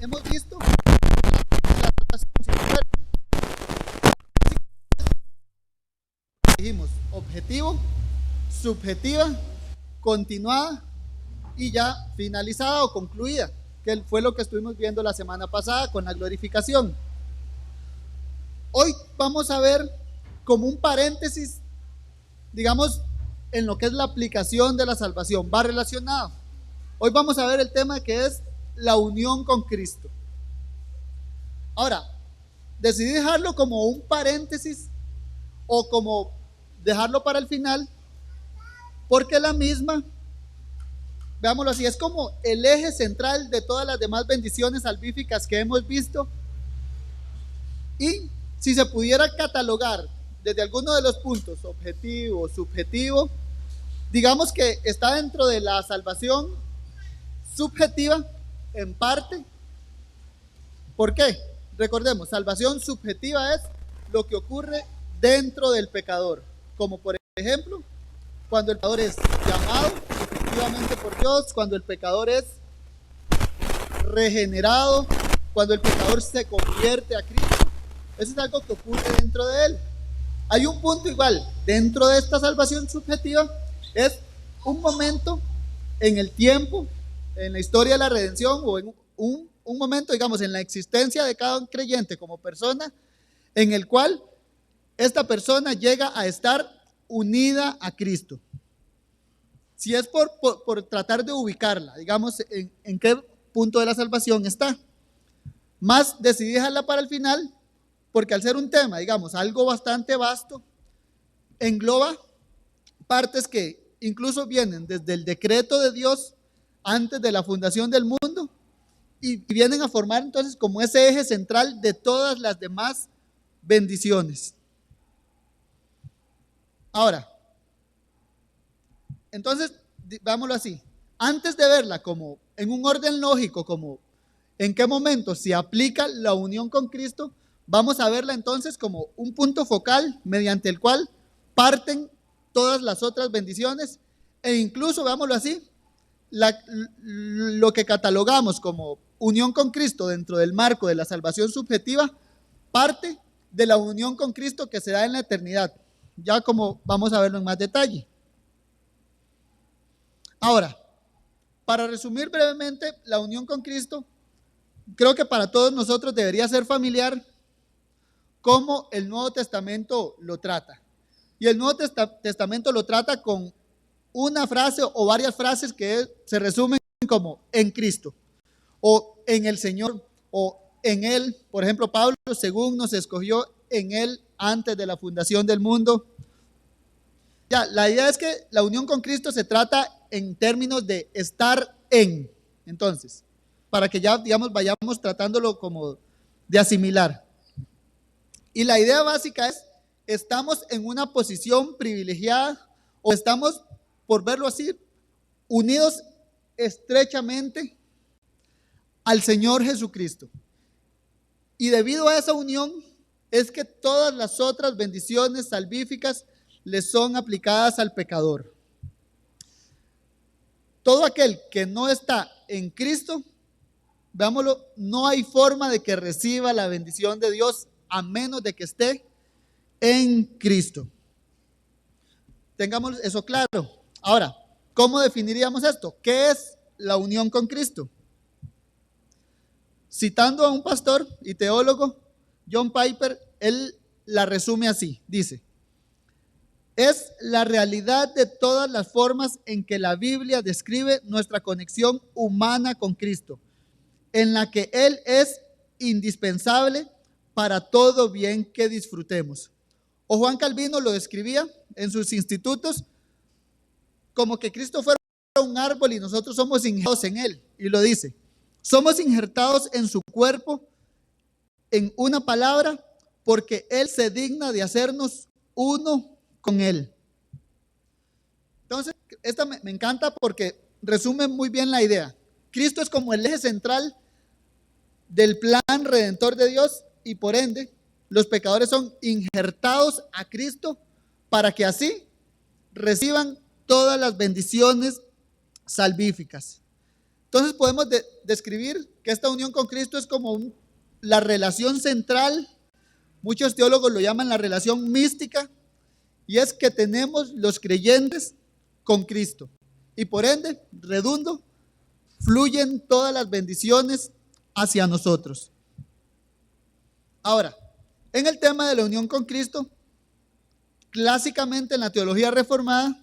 hemos visto la salvación, dijimos objetivo, subjetiva, continuada y ya finalizada o concluida, que fue lo que estuvimos viendo la semana pasada con la glorificación. Hoy vamos a ver como un paréntesis, digamos, en lo que es la aplicación de la salvación, va relacionado. Hoy vamos a ver el tema que es la unión con Cristo. Ahora, decidí dejarlo como un paréntesis o como dejarlo para el final, porque la misma, veámoslo así, es como el eje central de todas las demás bendiciones salvíficas que hemos visto. Y si se pudiera catalogar desde alguno de los puntos, objetivo, subjetivo, digamos que está dentro de la salvación subjetiva en parte. ¿Por qué? Recordemos, salvación subjetiva es lo que ocurre dentro del pecador, como por ejemplo, cuando el pecador es llamado efectivamente por Dios, cuando el pecador es regenerado, cuando el pecador se convierte a Cristo. Eso es algo que ocurre dentro de él. Hay un punto igual dentro de esta salvación subjetiva, es un momento en el tiempo, en la historia de la redención, o en un momento, digamos, en la existencia de cada creyente como persona, en el cual esta persona llega a estar unida a Cristo. Si es por tratar de ubicarla, digamos, en qué punto de la salvación está. Más decidí dejarla para el final, porque al ser un tema, digamos, algo bastante vasto, engloba partes que incluso vienen desde el decreto de Dios antes de la fundación del mundo y vienen a formar entonces como ese eje central de todas las demás bendiciones. Ahora, entonces, veámoslo así, antes de verla como en un orden lógico, como en qué momento se aplica la unión con Cristo, vamos a verla entonces como un punto focal mediante el cual parten todas las otras bendiciones e incluso, veámoslo así, lo que catalogamos como unión con Cristo dentro del marco de la salvación subjetiva, parte de la unión con Cristo que se da en la eternidad, ya como vamos a verlo en más detalle. Ahora, para resumir brevemente la unión con Cristo, creo que para todos nosotros debería ser familiar cómo el Nuevo Testamento lo trata. Y el Nuevo Testamento lo trata con una frase o varias frases que se resumen como en Cristo, o en el Señor, o en Él. Por ejemplo, Pablo, según nos escogió en Él antes de la fundación del mundo. Ya, la idea es que la unión con Cristo se trata en términos de estar en. Entonces, para que ya, digamos, vayamos tratándolo como de asimilar. Y la idea básica es, estamos en una posición privilegiada o estamos, por verlo así, unidos estrechamente al Señor Jesucristo. Y debido a esa unión es que todas las otras bendiciones salvíficas le son aplicadas al pecador. Todo aquel que no está en Cristo, veámoslo, no hay forma de que reciba la bendición de Dios a menos de que esté en Cristo. Tengamos eso claro. Ahora, ¿cómo definiríamos esto? ¿Qué es la unión con Cristo? Citando a un pastor y teólogo, John Piper, él la resume así, dice: es la realidad de todas las formas en que la Biblia describe nuestra conexión humana con Cristo, en la que Él es indispensable para todo bien que disfrutemos. O Juan Calvino lo describía en sus institutos como que Cristo fuera un árbol y nosotros somos injertados en Él. Y lo dice: somos injertados en su cuerpo, en una palabra, porque Él se digna de hacernos uno con Él. Entonces, esta me encanta porque resume muy bien la idea. Cristo es como el eje central del plan redentor de Dios y por ende los pecadores son injertados a Cristo para que así reciban todas las bendiciones salvíficas. Entonces podemos describir que esta unión con Cristo es como la relación central. Muchos teólogos lo llaman la relación mística, y es que tenemos los creyentes con Cristo. Y por ende, fluyen todas las bendiciones hacia nosotros. Ahora, en el tema de la unión con Cristo, clásicamente en la teología reformada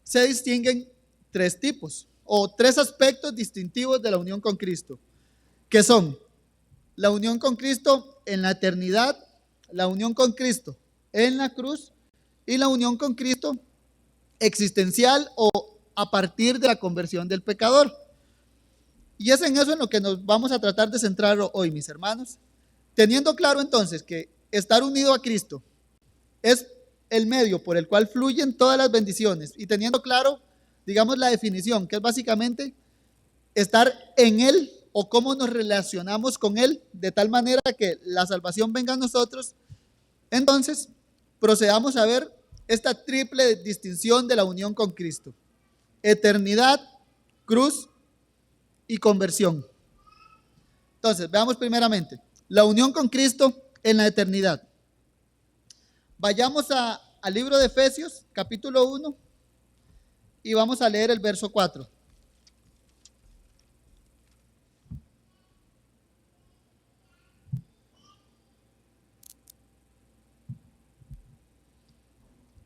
se distinguen tres tipos o tres aspectos distintivos de la unión con Cristo, que son la unión con Cristo en la eternidad, la unión con Cristo en la cruz y la unión con Cristo existencial o a partir de la conversión del pecador. Y es en eso en lo que nos vamos a tratar de centrar hoy, mis hermanos, teniendo claro entonces que estar unido a Cristo es el medio por el cual fluyen todas las bendiciones, y teniendo claro, digamos, la definición, que es básicamente estar en Él o cómo nos relacionamos con Él de tal manera que la salvación venga a nosotros. Entonces, procedamos a ver esta triple distinción de la unión con Cristo: eternidad, cruz y conversión. Entonces, veamos primeramente la unión con Cristo en la eternidad. Vayamos al libro de Efesios, capítulo 1, y vamos a leer el verso 4.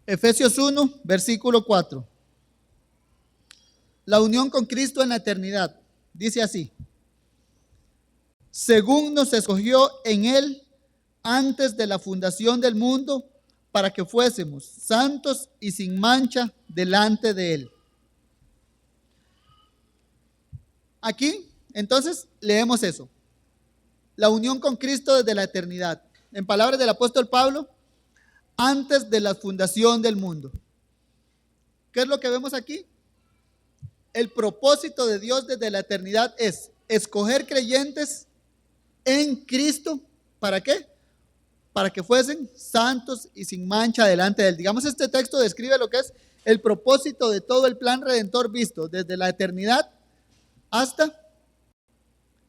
Efesios 1, versículo 4. La unión con Cristo en la eternidad. Dice así: según nos escogió en Él antes de la fundación del mundo, para que fuésemos santos y sin mancha delante de Él. Aquí, entonces, leemos eso. La unión con Cristo desde la eternidad. En palabras del apóstol Pablo, antes de la fundación del mundo. ¿Qué es lo que vemos aquí? El propósito de Dios desde la eternidad es escoger creyentes en Cristo. ¿Para qué? Para que fuesen santos y sin mancha delante de Él. Digamos, este texto describe lo que es el propósito de todo el plan redentor visto desde la eternidad hasta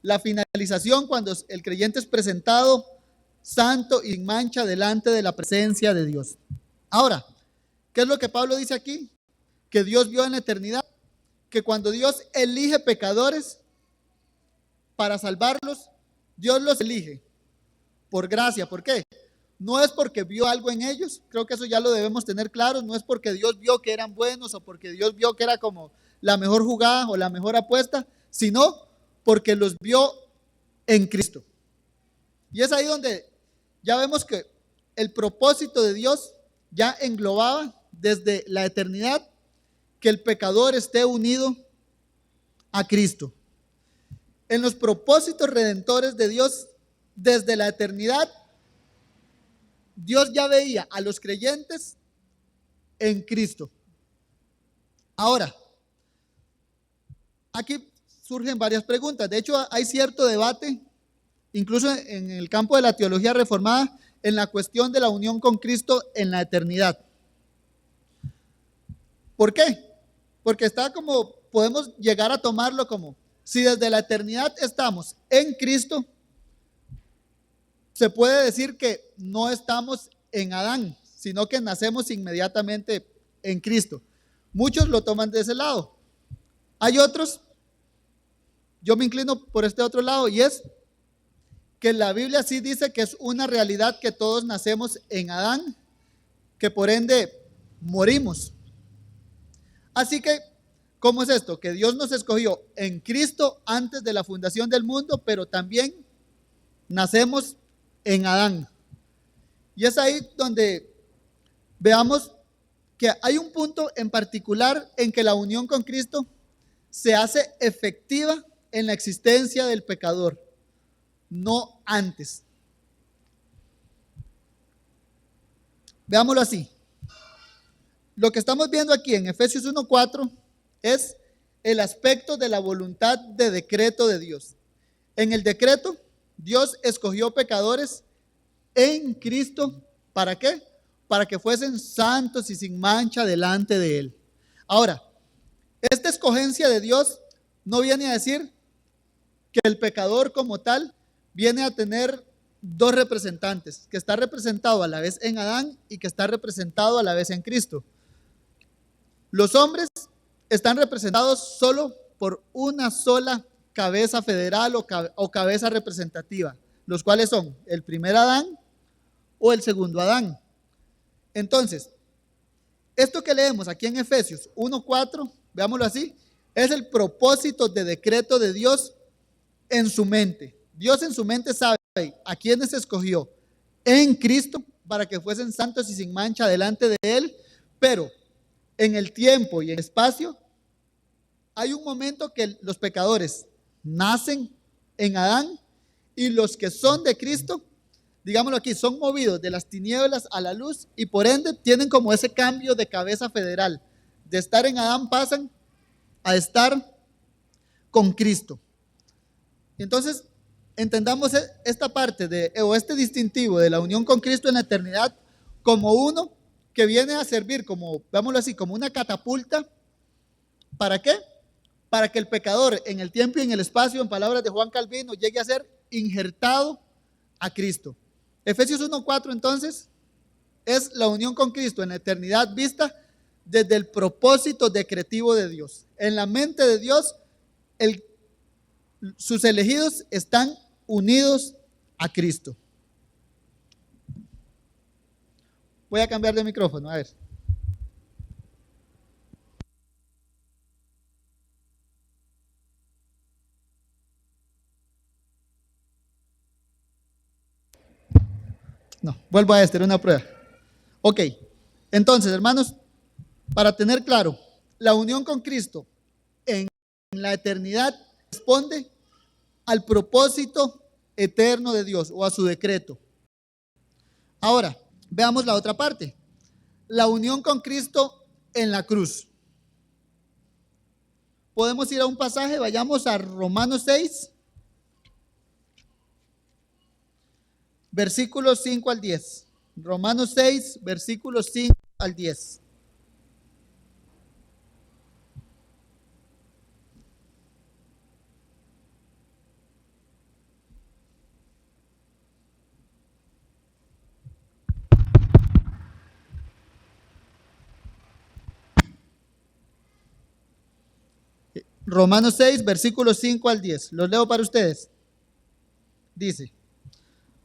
la finalización, cuando el creyente es presentado santo y sin mancha delante de la presencia de Dios. Ahora, ¿qué es lo que Pablo dice aquí? Que Dios vio en la eternidad, que cuando Dios elige pecadores para salvarlos, Dios los elige por gracia. ¿Por qué? No es porque vio algo en ellos, creo que eso ya lo debemos tener claro. No es porque Dios vio que eran buenos o porque Dios vio que era como la mejor jugada o la mejor apuesta, sino porque los vio en Cristo. Y es ahí donde ya vemos que el propósito de Dios ya englobaba desde la eternidad que el pecador esté unido a Cristo. En los propósitos redentores de Dios desde la eternidad, Dios ya veía a los creyentes en Cristo. Ahora, aquí surgen varias preguntas. De hecho, hay cierto debate, incluso en el campo de la teología reformada, en la cuestión de la unión con Cristo en la eternidad. ¿Por qué? Porque está como, podemos llegar a tomarlo como, si desde la eternidad estamos en Cristo, se puede decir que no estamos en Adán, sino que nacemos inmediatamente en Cristo. Muchos lo toman de ese lado. Hay otros, yo me inclino por este otro lado, y es que la Biblia sí dice que es una realidad que todos nacemos en Adán, que por ende morimos. Así que, ¿cómo es esto? Que Dios nos escogió en Cristo antes de la fundación del mundo, pero también nacemos en Adán. Y es ahí donde veamos que hay un punto en particular en que la unión con Cristo se hace efectiva en la existencia del pecador, no antes. Veámoslo así. Lo que estamos viendo aquí en Efesios 1:4 es el aspecto de la voluntad de decreto de Dios. En el decreto, Dios escogió pecadores en Cristo. ¿Para qué? Para que fuesen santos y sin mancha delante de Él. Ahora, esta escogencia de Dios no viene a decir que el pecador como tal viene a tener dos representantes, que está representado a la vez en Adán y que está representado a la vez en Cristo. Los hombres están representados solo por una sola cabeza federal o cabeza representativa, los cuales son el primer Adán o el segundo Adán. Entonces, esto que leemos aquí en Efesios 1:4, veámoslo así, es el propósito de decreto de Dios en su mente. Dios en su mente sabe a quienes escogió en Cristo para que fuesen santos y sin mancha delante de Él, pero en el tiempo y en el espacio hay un momento que los pecadores nacen en Adán y los que son de Cristo, digámoslo aquí, son movidos de las tinieblas a la luz y por ende tienen como ese cambio de cabeza federal. De estar en Adán pasan a estar con Cristo. Entonces, entendamos esta parte o este distintivo de la unión con Cristo en la eternidad como uno que viene a servir como, veámoslo así, como una catapulta. ¿Para qué? Para que el pecador en el tiempo y en el espacio, en palabras de Juan Calvino, llegue a ser injertado a Cristo. Efesios 1:4 entonces es la unión con Cristo en la eternidad vista desde el propósito decretivo de Dios. En la mente de Dios, sus elegidos están unidos a Cristo. Voy a cambiar de micrófono, a ver. No, vuelvo a era una prueba. Ok, entonces, hermanos, para tener claro, la unión con Cristo en la eternidad responde al propósito eterno de Dios o a su decreto. Ahora, veamos la otra parte. La unión con Cristo en la cruz. Podemos ir a un pasaje, vayamos a Romanos 6, versículos 5 al 10. Romanos 6, versículos 5 al 10. Romanos 6, versículos 5 al 10. Los leo para ustedes. Dice: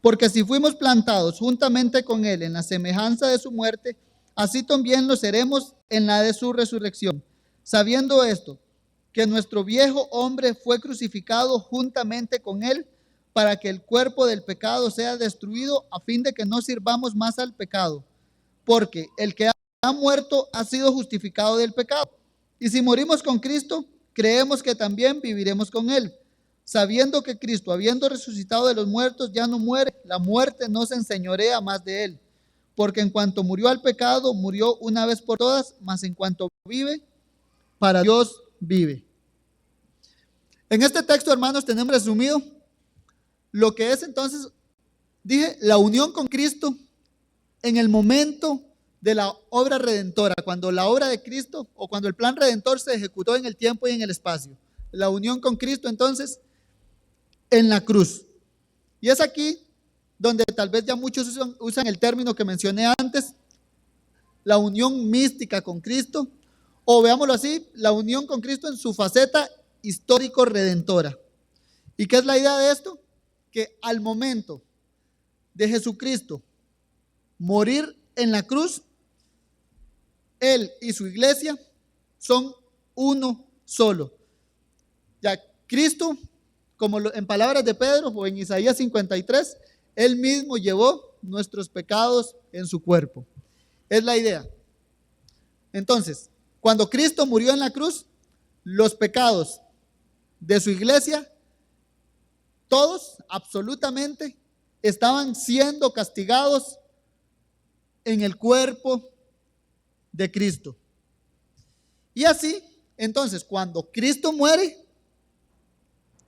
porque si fuimos plantados juntamente con Él en la semejanza de su muerte, así también lo seremos en la de su resurrección. Sabiendo esto, que nuestro viejo hombre fue crucificado juntamente con Él, para que el cuerpo del pecado sea destruido, a fin de que no sirvamos más al pecado. Porque el que ha muerto ha sido justificado del pecado. Y si morimos con Cristo, creemos que también viviremos con Él, sabiendo que Cristo, habiendo resucitado de los muertos, ya no muere, la muerte no se enseñorea más de Él. Porque en cuanto murió al pecado, murió una vez por todas, mas en cuanto vive, para Dios vive. En este texto, hermanos, tenemos resumido lo que es entonces, dije, la unión con Cristo en el momento de la obra redentora, cuando la obra de Cristo o cuando el plan redentor se ejecutó en el tiempo y en el espacio. La unión con Cristo entonces en la cruz. Y es aquí donde tal vez ya muchos usan el término que mencioné antes, la unión mística con Cristo, o veámoslo así, la unión con Cristo en su faceta histórico-redentora. ¿Y qué es la idea de esto? Que al momento de Jesucristo morir en la cruz, Él y su iglesia son uno solo. Ya Cristo, como en palabras de Pedro o en Isaías 53, Él mismo llevó nuestros pecados en su cuerpo. Es la idea. Entonces, cuando Cristo murió en la cruz, los pecados de su iglesia, todos, absolutamente, estaban siendo castigados en el cuerpo de Cristo. Y así, entonces, cuando Cristo muere,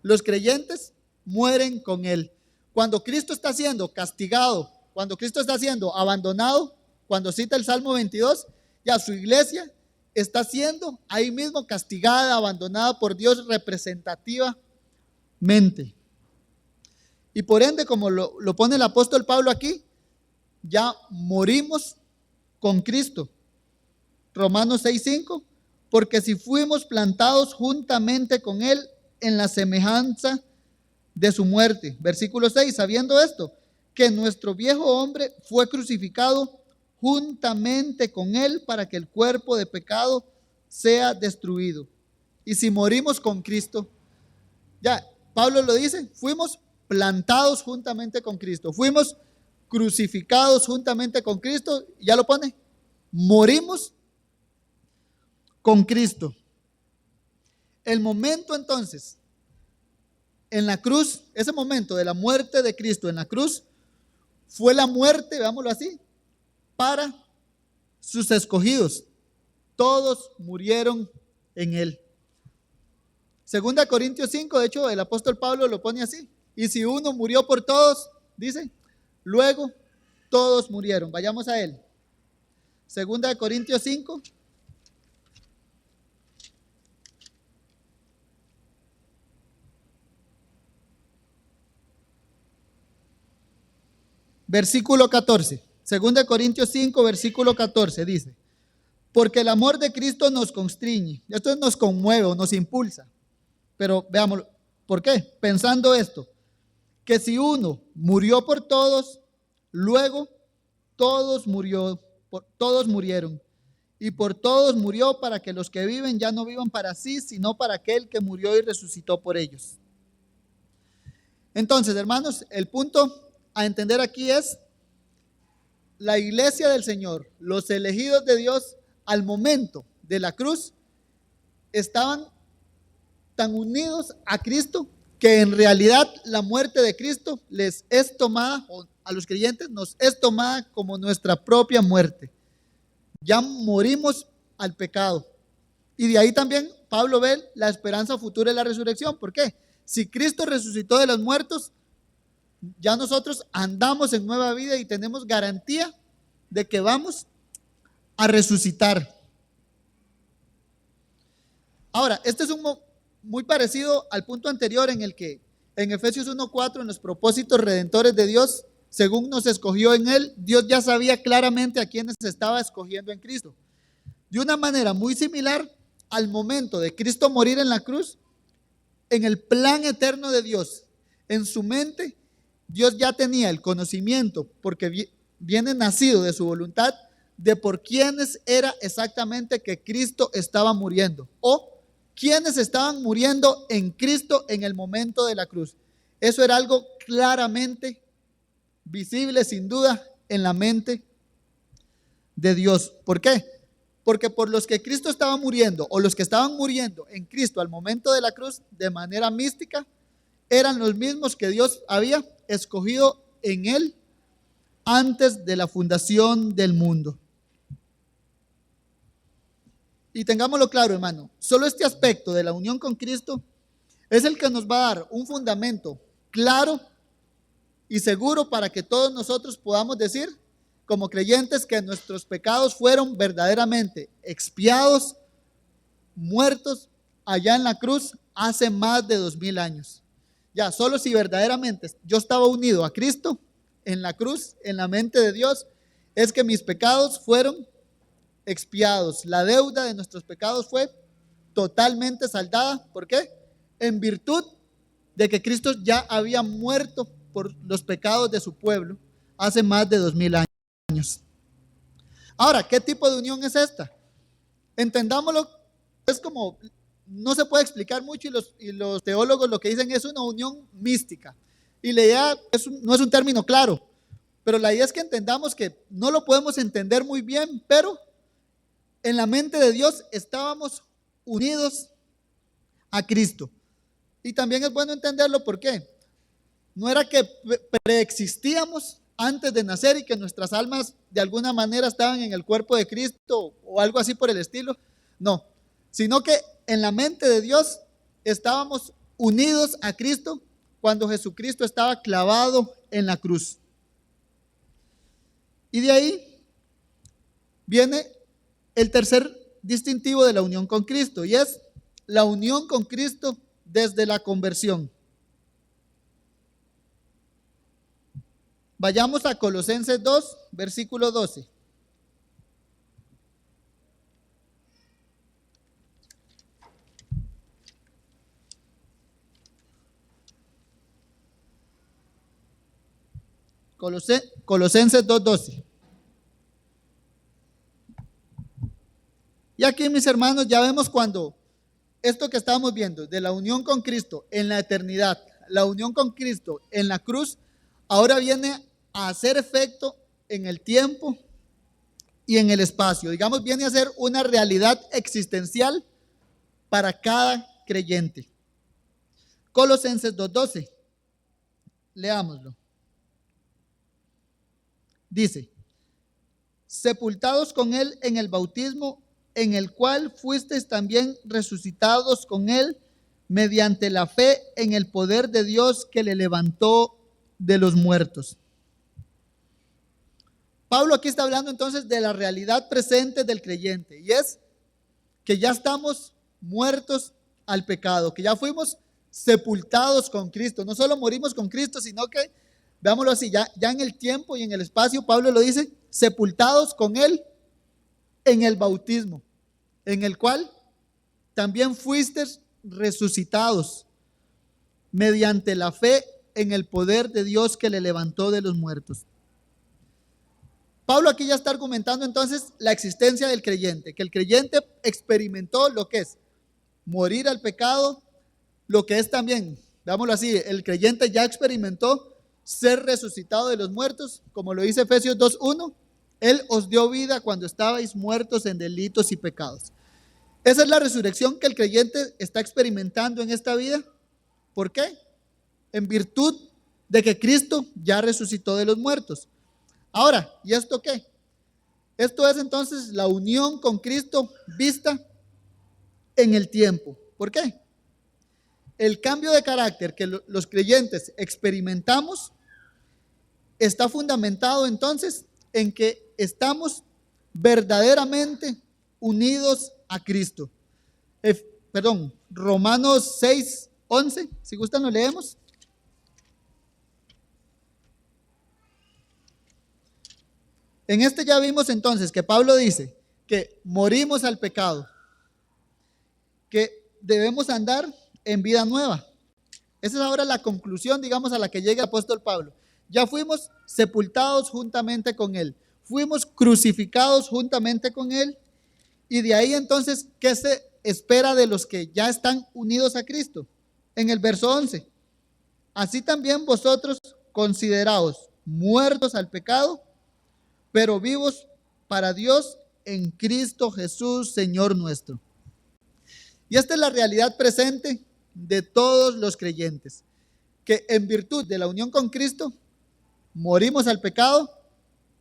los creyentes mueren con Él. Cuando Cristo está siendo castigado, cuando Cristo está siendo abandonado, cuando cita el Salmo 22, ya su iglesia está siendo ahí mismo castigada, abandonada por Dios representativamente. Y por ende, como lo pone el apóstol Pablo aquí, ya morimos con Cristo. Romanos 6:5, porque si fuimos plantados juntamente con Él en la semejanza de su muerte. Versículo 6, sabiendo esto, que nuestro viejo hombre fue crucificado juntamente con Él para que el cuerpo de pecado sea destruido. Y si morimos con Cristo, ya Pablo lo dice, fuimos plantados juntamente con Cristo, fuimos crucificados juntamente con Cristo, ya lo pone, morimos con Cristo. El momento entonces en la cruz, ese momento de la muerte de Cristo en la cruz, fue la muerte, veámoslo así, para sus escogidos. Todos murieron en Él. 2 Corintios 5, de hecho, el apóstol Pablo lo pone así. Y si uno murió por todos, dice, luego todos murieron. Vayamos a él. 2 Corintios 5. Versículo 14. 2 Corintios 5, versículo 14 dice, porque el amor de Cristo nos constriñe. Esto nos conmueve o nos impulsa. Pero veámoslo. ¿Por qué? Pensando esto, que si uno murió por todos, luego todos murieron. Y por todos murió para que los que viven ya no vivan para sí, sino para aquel que murió y resucitó por ellos. Entonces, hermanos, el punto a entender aquí es la iglesia del Señor, los elegidos de Dios al momento de la cruz estaban tan unidos a Cristo que en realidad la muerte de Cristo les es tomada, o a los creyentes nos es tomada como nuestra propia muerte. Ya morimos al pecado. Y de ahí también Pablo ve la esperanza futura de la resurrección. ¿Por qué? Si Cristo resucitó de los muertos, ya nosotros andamos en nueva vida y tenemos garantía de que vamos a resucitar. Ahora, este es muy parecido al punto anterior en el que en Efesios 1:4, en los propósitos redentores de Dios, según nos escogió en Él, Dios ya sabía claramente a quienes estaba escogiendo en Cristo. De una manera muy similar, al momento de Cristo morir en la cruz, en el plan eterno de Dios, en su mente, Dios ya tenía el conocimiento, porque viene nacido de su voluntad, de por quiénes era exactamente que Cristo estaba muriendo, o quiénes estaban muriendo en Cristo en el momento de la cruz. Eso era algo claramente visible, sin duda, en la mente de Dios. ¿Por qué? Porque por los que Cristo estaba muriendo, o los que estaban muriendo en Cristo al momento de la cruz, de manera mística, eran los mismos que Dios había escogido en Él antes de la fundación del mundo. Y tengámoslo claro, hermano, solo este aspecto de la unión con Cristo es el que nos va a dar un fundamento claro y seguro para que todos nosotros podamos decir, como creyentes, que nuestros pecados fueron verdaderamente expiados, muertos allá en la cruz hace más de 2000 años. Ya, solo si verdaderamente yo estaba unido a Cristo en la cruz, en la mente de Dios, es que mis pecados fueron expiados. La deuda de nuestros pecados fue totalmente saldada. ¿Por qué? En virtud de que Cristo ya había muerto por los pecados de su pueblo hace más de 2000 años. Ahora, ¿qué tipo de unión es esta? Entendámoslo, es como, no se puede explicar mucho y los teólogos lo que dicen es una unión mística. Y la idea no es un término claro, pero la idea es que entendamos que no lo podemos entender muy bien, pero en la mente de Dios estábamos unidos a Cristo. Y también es bueno entenderlo, ¿por qué? No era que preexistíamos antes de nacer y que nuestras almas de alguna manera estaban en el cuerpo de Cristo o algo así por el estilo. No, sino que en la mente de Dios estábamos unidos a Cristo cuando Jesucristo estaba clavado en la cruz. Y de ahí viene el tercer distintivo de la unión con Cristo, y es la unión con Cristo desde la conversión. Vayamos a Colosenses 2, versículo 12. Colosenses 2:12. Y aquí, mis hermanos, ya vemos cuando esto que estábamos viendo de la unión con Cristo en la eternidad, la unión con Cristo en la cruz, ahora viene a hacer efecto en el tiempo y en el espacio. Digamos, viene a ser una realidad existencial para cada creyente. Colosenses 2:12. Leámoslo. Dice: sepultados con él en el bautismo, en el cual fuisteis también resucitados con él mediante la fe en el poder de Dios que le levantó de los muertos. Pablo aquí está hablando entonces de la realidad presente del creyente, y es que ya estamos muertos al pecado, que ya fuimos sepultados con Cristo. No solo morimos con Cristo, sino que, veámoslo así, ya en el tiempo y en el espacio, Pablo lo dice, sepultados con él en el bautismo, en el cual también fuisteis resucitados mediante la fe en el poder de Dios que le levantó de los muertos. Pablo aquí ya está argumentando entonces la existencia del creyente, que el creyente experimentó lo que es morir al pecado, lo que es también, veámoslo así, el creyente ya experimentó ser resucitado de los muertos, como lo dice Efesios 2:1, Él os dio vida cuando estabais muertos en delitos y pecados. Esa es la resurrección que el creyente está experimentando en esta vida. ¿Por qué? En virtud de que Cristo ya resucitó de los muertos. Ahora, ¿y esto qué? Esto es entonces la unión con Cristo vista en el tiempo. ¿Por qué? El cambio de carácter que los creyentes experimentamos está fundamentado entonces en que estamos verdaderamente unidos a Cristo. Romanos 6:11, si gustan lo leemos. En este ya vimos entonces que Pablo dice que morimos al pecado, que debemos andar en vida nueva. Esa es ahora la conclusión, digamos, a la que llega el apóstol Pablo. Ya fuimos sepultados juntamente con él, fuimos crucificados juntamente con él, y de ahí entonces, ¿qué se espera de los que ya están unidos a Cristo? En el verso 11, así también vosotros consideraos muertos al pecado, pero vivos para Dios en Cristo Jesús, Señor nuestro. Y esta es la realidad presente de todos los creyentes, que en virtud de la unión con Cristo, morimos al pecado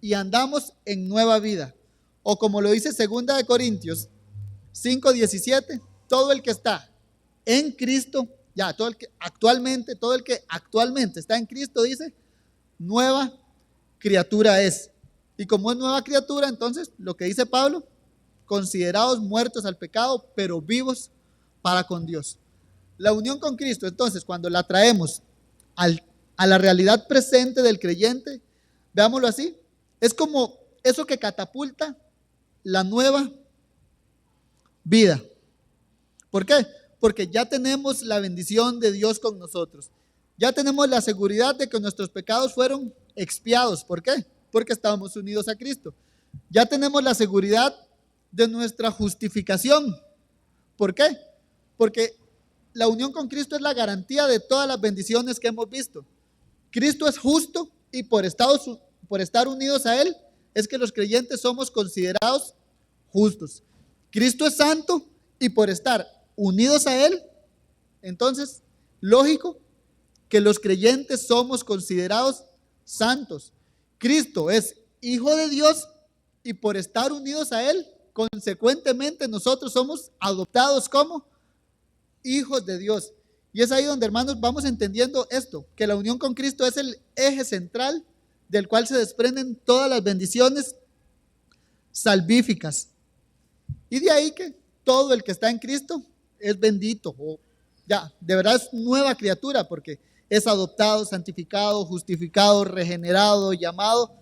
y andamos en nueva vida. O como lo dice 2 Corintios 5:17, todo el que está en Cristo, todo el que actualmente está en Cristo, dice, nueva criatura es. Y como es nueva criatura, entonces, lo que dice Pablo, considerados muertos al pecado, pero vivos para con Dios. La unión con Cristo, entonces, cuando la traemos a la realidad presente del creyente, veámoslo así, es como eso que catapulta la nueva vida. ¿Por qué? Porque ya tenemos la bendición de Dios con nosotros. Ya tenemos la seguridad de que nuestros pecados fueron expiados. ¿Por qué? Porque estábamos unidos a Cristo. Ya tenemos la seguridad de nuestra justificación. ¿Por qué? Porque la unión con Cristo es la garantía de todas las bendiciones que hemos visto. Cristo es justo y por estar unidos a Él es que los creyentes somos considerados justos. Cristo es santo y por estar unidos a Él, entonces, lógico que los creyentes somos considerados santos. Cristo es Hijo de Dios y por estar unidos a Él, consecuentemente nosotros somos adoptados como hijos de Dios. Y es ahí donde, hermanos, vamos entendiendo esto, que la unión con Cristo es el eje central del cual se desprenden todas las bendiciones salvíficas. Y de ahí que todo el que está en Cristo es bendito, o ya, de verdad es nueva criatura, porque es adoptado, santificado, justificado, regenerado, llamado,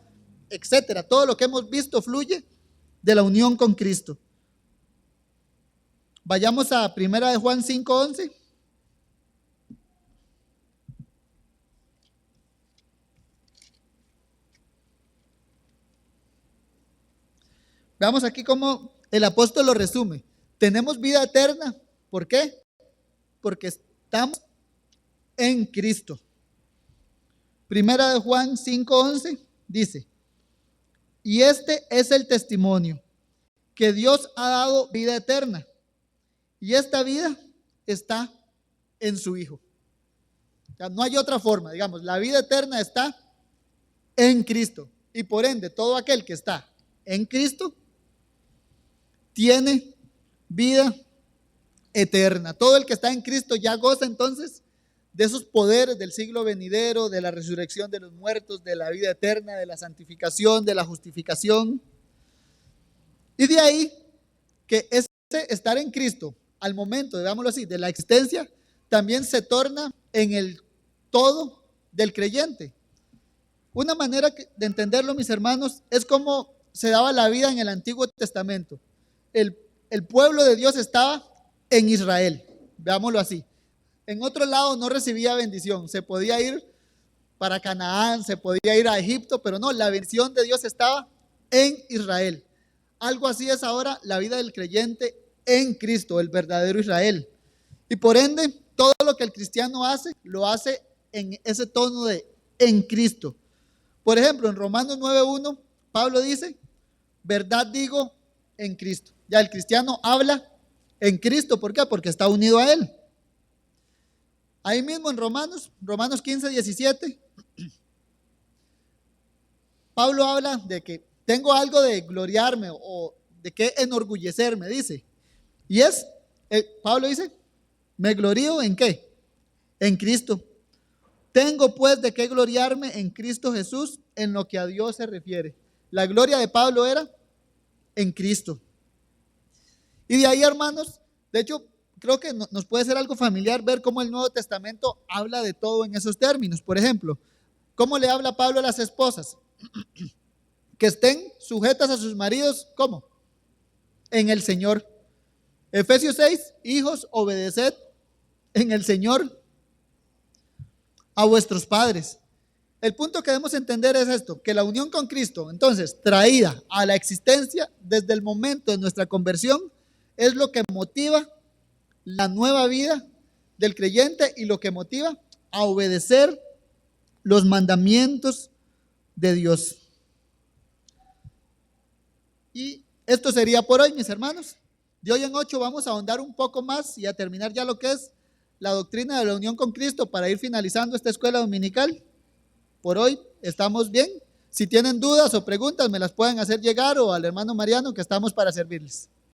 etcétera. Todo lo que hemos visto fluye de la unión con Cristo. Vayamos a 1 Juan 5:11. Veamos aquí cómo el apóstol lo resume. Tenemos vida eterna. ¿Por qué? Porque estamos en Cristo. 1 Juan 5:11 dice: y este es el testimonio, que Dios ha dado vida eterna, y esta vida está en su Hijo. O sea, no hay otra forma, digamos, la vida eterna está en Cristo, y por ende todo aquel que está en Cristo tiene vida eterna. Todo el que está en Cristo ya goza entonces de esos poderes del siglo venidero, de la resurrección de los muertos, de la vida eterna, de la santificación, de la justificación. Y de ahí que ese estar en Cristo, al momento, digámoslo así, de la existencia, también se torna en el todo del creyente. Una manera de entenderlo, mis hermanos, es como se daba la vida en el Antiguo Testamento. El pueblo de Dios estaba en Israel, veámoslo así. En otro lado no recibía bendición, se podía ir para Canaán, se podía ir a Egipto, pero no, la bendición de Dios estaba en Israel. Algo así es ahora la vida del creyente en Cristo, el verdadero Israel. Y por ende, todo lo que el cristiano hace, lo hace en ese tono de en Cristo. Por ejemplo, en Romanos 9:1, Pablo dice: verdad digo en Cristo. Ya el cristiano habla en Cristo. ¿Por qué? Porque está unido a Él. Ahí mismo en Romanos 15:17, Pablo habla de que tengo algo de gloriarme o de qué enorgullecerme, dice. Y Pablo dice, ¿me glorío en qué? En Cristo. Tengo pues de qué gloriarme en Cristo Jesús en lo que a Dios se refiere. La gloria de Pablo era en Cristo. Y de ahí, hermanos, de hecho, creo que nos puede ser algo familiar ver cómo el Nuevo Testamento habla de todo en esos términos. Por ejemplo, ¿cómo le habla Pablo a las esposas? Que estén sujetas a sus maridos, ¿cómo? En el Señor. Efesios 6, hijos, obedeced en el Señor a vuestros padres. El punto que debemos entender es esto, que la unión con Cristo, entonces, traída a la existencia desde el momento de nuestra conversión, es lo que motiva la nueva vida del creyente y lo que motiva a obedecer los mandamientos de Dios. Y esto sería por hoy, mis hermanos. De hoy en 8 vamos a ahondar un poco más y a terminar ya lo que es la doctrina de la unión con Cristo para ir finalizando esta escuela dominical. Por hoy estamos bien. Si tienen dudas o preguntas, me las pueden hacer llegar o al hermano Mariano, que estamos para servirles.